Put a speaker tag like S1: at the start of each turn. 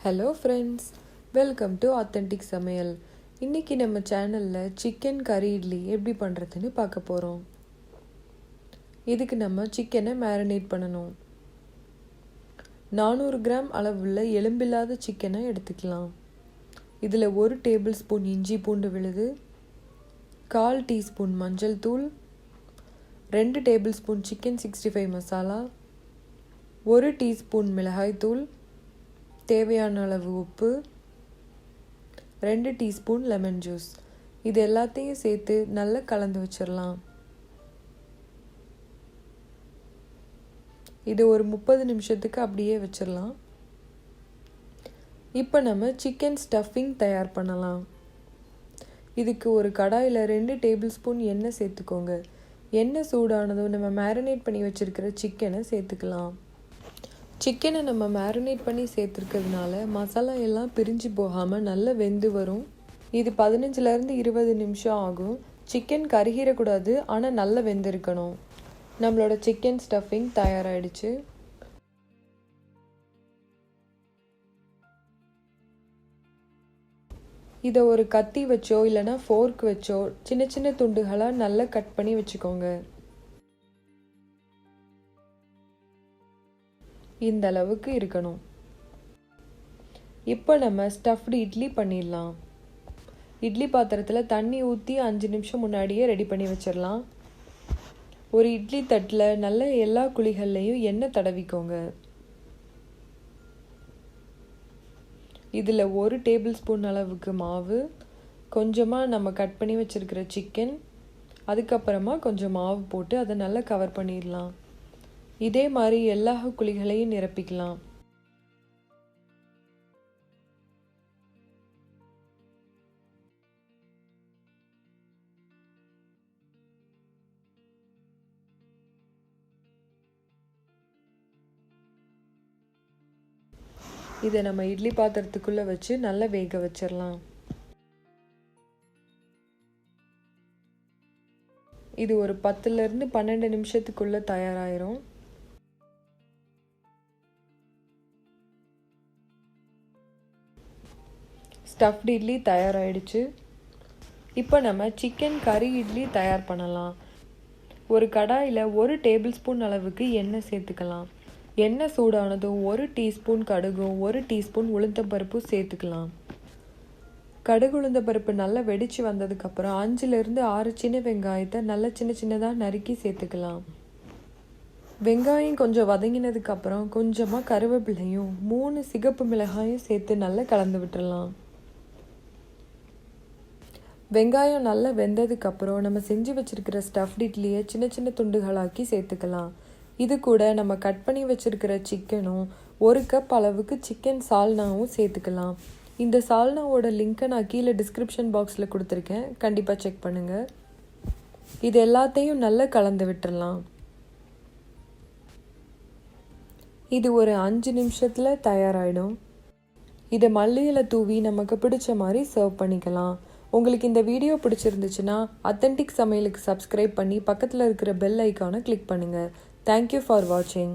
S1: Hello friends, welcome to authentic சமையல். இன்றைக்கி நம்ம சேனலில் சிக்கன் கறி இட்லி எப்படி பண்ணுறதுன்னு பார்க்க போகிறோம். இதுக்கு நம்ம சிக்கனை மேரினேட் பண்ணணும். 400 கிராம் அளவுள்ள எலும்பில்லாத சிக்கனை எடுத்துக்கலாம். இதில் 1 டேபிள் ஸ்பூன் இஞ்சி பூண்டு விழுது, 1/4 டீஸ்பூன் மஞ்சள் தூள், 2 table spoon chicken 65 masala, 1 teaspoon மிளகாய் தூள், தேவையான அளவு உப்பு, 2 டீஸ்பூன் லெமன் ஜூஸ். இது எல்லாத்தையும் சேர்த்து நல்லா கலந்து வச்சிடலாம். இது ஒரு 30 நிமிஷத்துக்கு அப்படியே வச்சிடலாம். இப்போ நம்ம சிக்கன் ஸ்டஃபிங் தயார் பண்ணலாம். இதுக்கு ஒரு கடாயில் 2 டேபிள் ஸ்பூன் எண்ணெய் சேர்த்துக்கோங்க. எண்ணெய் சூடானதும் நம்ம மேரினேட் பண்ணி வச்சுருக்கிற சிக்கனை சேர்த்துக்கலாம். சிக்கனை நம்ம மேரினேட் பண்ணி சேர்த்துருக்கிறதுனால மசாலா எல்லாம் பிரிஞ்சு போகாமல் நல்லா வெந்து வரும். இது 15லேருந்து 20 நிமிஷம் ஆகும். சிக்கன் கருகிடக்கூடாது, ஆனால் நல்லா வெந்திருக்கணும். நம்மளோட சிக்கன் ஸ்டஃபிங் தயாராகிடுச்சு. இதை ஒரு கத்தி வச்சோ இல்லைன்னா ஃபோர்க் வச்சோ சின்ன சின்ன துண்டுகளாக நல்லா கட் பண்ணி வச்சுக்கோங்க. இந்த அளவுக்கு இருக்கணும். இப்போ நம்ம ஸ்டஃப்டு இட்லி பண்ணிடலாம். இட்லி பாத்திரத்தில் தண்ணி ஊற்றி 5 நிமிஷம் முன்னாடியே ரெடி பண்ணி வச்சிடலாம். ஒரு இட்லி தட்டில் நல்ல எல்லா குழிகள்லையும் எண்ணெய் தடவிக்கோங்க. இதில் 1 டேபிள் ஸ்பூன் அளவுக்கு மாவு, கொஞ்சமாக நம்ம கட் பண்ணி வச்சுருக்கிற சிக்கன், அதுக்கப்புறமா கொஞ்சம் மாவு போட்டு அதை நல்லா கவர் பண்ணிடலாம். இதே மாதிரி எல்லா குழிகளையும் நிரப்பிக்கலாம். இதை நம்ம இட்லி பாத்திரத்துக்குள்ளே வச்சு நல்லா வேக வச்சிடலாம். இது ஒரு 10லேருந்து 12 நிமிஷத்துக்குள்ளே தயாராகிரும். ஸ்டஃப்டு இட்லி தயாராகிடுச்சு. இப்போ நம்ம சிக்கன் கறி இட்லி தயார் பண்ணலாம். ஒரு கடாயில் 1 டேபிள் ஸ்பூன் அளவுக்கு எண்ணெய் சேர்த்துக்கலாம். எண்ணெய் சூடானதும் 1 டீஸ்பூன் கடுகும் 1 டீஸ்பூன் உளுந்தம்பருப்பும் சேர்த்துக்கலாம். கடுகு உளுந்தம்பருப்பு நல்லா வெடித்து வந்ததுக்கப்புறம் 5லேருந்து 6 சின்ன வெங்காயத்தை நல்லா சின்ன சின்னதாக நறுக்கி சேர்த்துக்கலாம். வெங்காயம் கொஞ்சம் வதங்கினதுக்கப்புறம் கொஞ்சமாக கருவேப்பிலையும் 3 சிகப்பு மிளகாயும் சேர்த்து நல்லா கலந்து விட்டுடலாம். வெங்காயம் நல்லா வெந்ததுக்கப்புறம் நம்ம செஞ்சு வச்சுருக்கிற ஸ்டஃப்டு இட்லியை சின்ன சின்ன துண்டுகளாக்கி சேர்த்துக்கலாம். இது கூட நம்ம கட் பண்ணி வச்சுருக்கிற சிக்கனும் 1 கப் அளவுக்கு சிக்கன் சால்னாவும் சேர்த்துக்கலாம். இந்த சால்னாவோட லிங்க்கை நான் கீழே டிஸ்கிரிப்ஷன் பாக்ஸில் கொடுத்துருக்கேன், கண்டிப்பாக செக் பண்ணுங்கள். இது எல்லாத்தையும் நல்லா கலந்து விட்டுடலாம். இது ஒரு 5 நிமிஷத்தில் தயாராகிடும். இதை மல்லியில தூவி நமக்கு பிடிச்ச மாதிரி சர்வ் பண்ணிக்கலாம். உங்களுக்கு இந்த வீடியோ பிடிச்சிருந்துச்சுன்னா ஆத்தென்டிக் சமையலுக்கு சப்ஸ்கிரைப் பண்ணி பக்கத்தில் இருக்கிற பெல் ஐக்கானை கிளிக் பண்ணுங்கள். தேங்க்யூ ஃபார் வாட்சிங்.